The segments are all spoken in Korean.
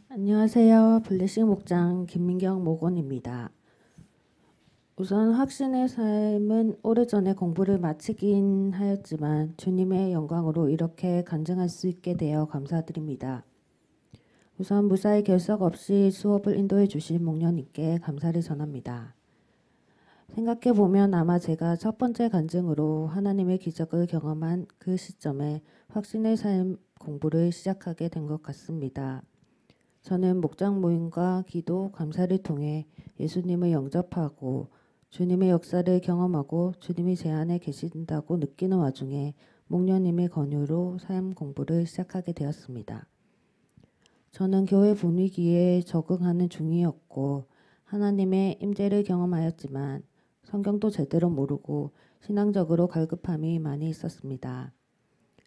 안녕하세요. 블레싱 목장 김민경 목원입니다. 우선 확신의 삶은 오래전에 공부를 마치긴 하였지만 주님의 영광으로 이렇게 간증할 수 있게 되어 감사드립니다. 우선 무사히 결석 없이 수업을 인도해 주신 목련님께 감사를 전합니다. 생각해보면 아마 제가 첫 번째 간증으로 하나님의 기적을 경험한 그 시점에 확신의 삶 공부를 시작하게 된 것 같습니다. 저는 목장 모임과 기도, 감사를 통해 예수님을 영접하고 주님의 역사를 경험하고 주님이 제 안에 계신다고 느끼는 와중에 목련님의 권유로 삶 공부를 시작하게 되었습니다. 저는 교회 분위기에 적응하는 중이었고 하나님의 임재를 경험하였지만 성경도 제대로 모르고 신앙적으로 갈급함이 많이 있었습니다.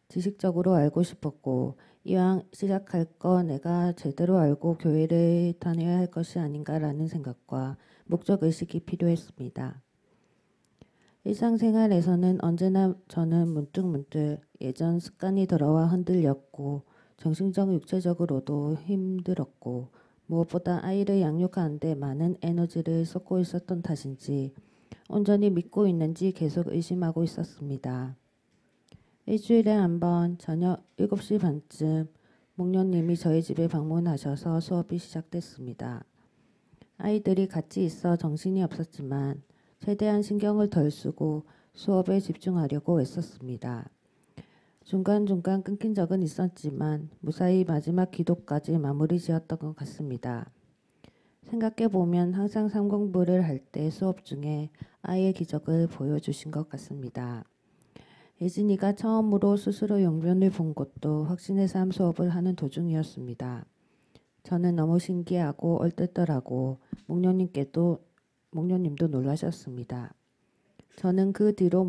지식적으로 알고 싶었고 이왕 시작할 거 내가 제대로 알고 교회를 다녀야 할 것이 아닌가라는 생각과 목적의식이 필요했습니다. 일상생활에서는 언제나 저는 문득문득 예전 습관이 돌아와 흔들렸고 정신적 육체적으로도 힘들었고 무엇보다 아이를 양육하는 데 많은 에너지를 쏟고 있었던 탓인지 온전히 믿고 있는지 계속 의심하고 있었습니다. 일주일에 한 번 저녁 7시 반쯤 목련님이 저희 집에 방문하셔서 수업이 시작됐습니다. 아이들이 같이 있어 정신이 없었지만 최대한 신경을 덜 쓰고 수업에 집중하려고 애썼습니다. 중간중간 끊긴 적은 있었지만 무사히 마지막 기도까지 마무리 지었던 것 같습니다. 생각해보면 항상 삼공부를 할 때 수업 중에 아이의 기적을 보여주신 것 같습니다. 예진이가 처음으로 스스로 용변을 본 것도 확신의 삶 수업을 하는 도중이었습니다. 저는 너무 신기하고 얼떨떨하고 목련님도 놀라셨습니다. 저는 그 뒤로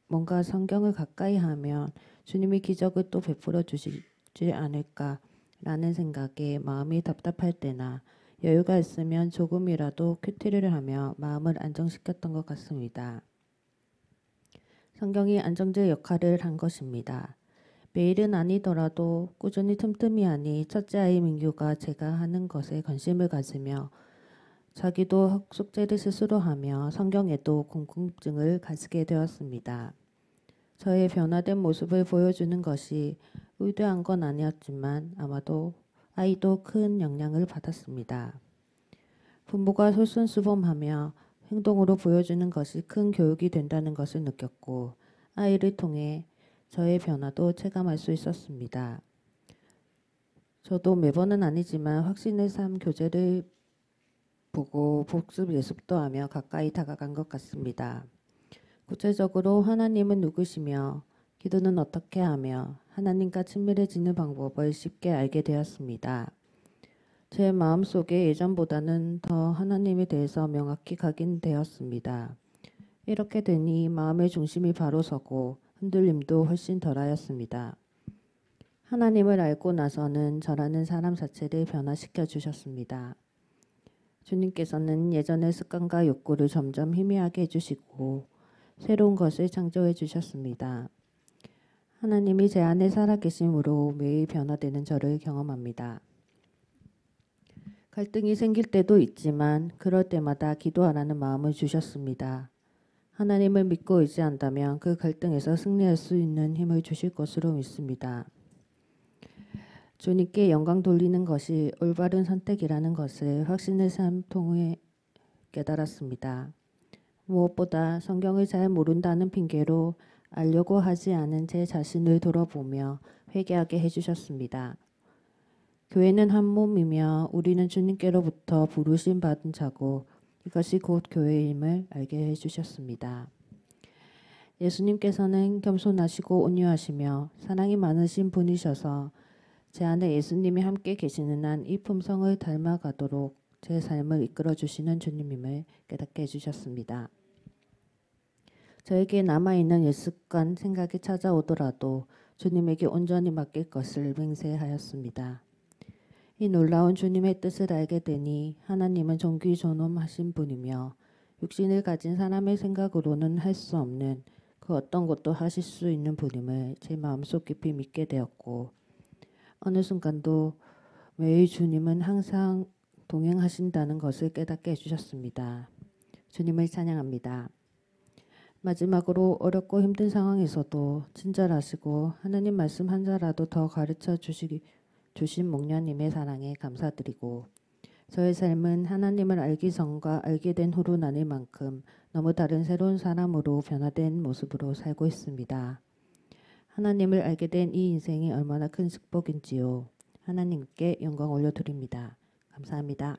뭔가 성경을 가까이 하면 주님이 기적을 또 베풀어 주시지 않을까라는 생각에 마음이 답답할 때나 여유가 있으면 조금이라도 큐티를 하며 마음을 안정시켰던 것 같습니다. 성경이 안정제 역할을 한 것입니다. 매일은 아니더라도 꾸준히 틈틈이 하니 첫째 아이 민규가 제가 하는 것에 관심을 가지며 자기도 숙제를 스스로 하며 성경에도 궁금증을 가지게 되었습니다. 저의 변화된 모습을 보여주는 것이 의도한 건 아니었지만 아마도 아이도 큰 영향을 받았습니다. 부모가 솔선수범하며 행동으로 보여주는 것이 큰 교육이 된다는 것을 느꼈고 아이를 통해 저의 변화도 체감할 수 있었습니다. 저도 매번은 아니지만 확신의 삶 교재를 보고 복습 예습도 하며 가까이 다가간 것 같습니다. 구체적으로 하나님은 누구시며 기도는 어떻게 하며 하나님과 친밀해지는 방법을 쉽게 알게 되었습니다. 제 마음속에 예전보다는 더 하나님에 대해서 명확히 각인되었습니다. 이렇게 되니 마음의 중심이 바로 서고 흔들림도 훨씬 덜하였습니다. 하나님을 알고 나서는 저라는 사람 자체를 변화시켜 주셨습니다. 주님께서는 예전의 습관과 욕구를 점점 희미하게 해주시고 새로운 것을 창조해 주셨습니다. 하나님이 제 안에 살아계심으로 매일 변화되는 저를 경험합니다. 갈등이 생길 때도 있지만 그럴 때마다 기도하라는 마음을 주셨습니다. 하나님을 믿고 의지한다면 그 갈등에서 승리할 수 있는 힘을 주실 것으로 믿습니다. 주님께 영광 돌리는 것이 올바른 선택이라는 것을 확신의 삶 통해 깨달았습니다. 무엇보다 성경을 잘 모른다는 핑계로 알려고 하지 않은 제 자신을 돌아보며 회개하게 해주셨습니다. 교회는 한 몸이며 우리는 주님께로부터 부르심 받은 자고 이것이 곧 교회임을 알게 해주셨습니다. 예수님께서는 겸손하시고 온유하시며 사랑이 많으신 분이셔서 제 안에 예수님이 함께 계시는 한 이 품성을 닮아가도록 제 삶을 이끌어 주시는 주님임을 깨닫게 해주셨습니다. 저에게 남아있는 옛습관 생각이 찾아오더라도 주님에게 온전히 맡길 것을 맹세하였습니다. 이 놀라운 주님의 뜻을 알게 되니 하나님은 존귀존엄하신 분이며 육신을 가진 사람의 생각으로는 할 수 없는 그 어떤 것도 하실 수 있는 분임을 제 마음속 깊이 믿게 되었고 어느 순간도 매일 주님은 항상 동행하신다는 것을 깨닫게 해주셨습니다. 주님을 찬양합니다. 마지막으로 어렵고 힘든 상황에서도 친절하시고 하나님 말씀 한 자라도 더 가르쳐 주신 목련님의 사랑에 감사드리고 저의 삶은 하나님을 알기 전과 알게 된 후로 나뉠 만큼 너무 다른 새로운 사람으로 변화된 모습으로 살고 있습니다. 하나님을 알게 된 이 인생이 얼마나 큰 축복인지요. 하나님께 영광 올려드립니다. 감사합니다.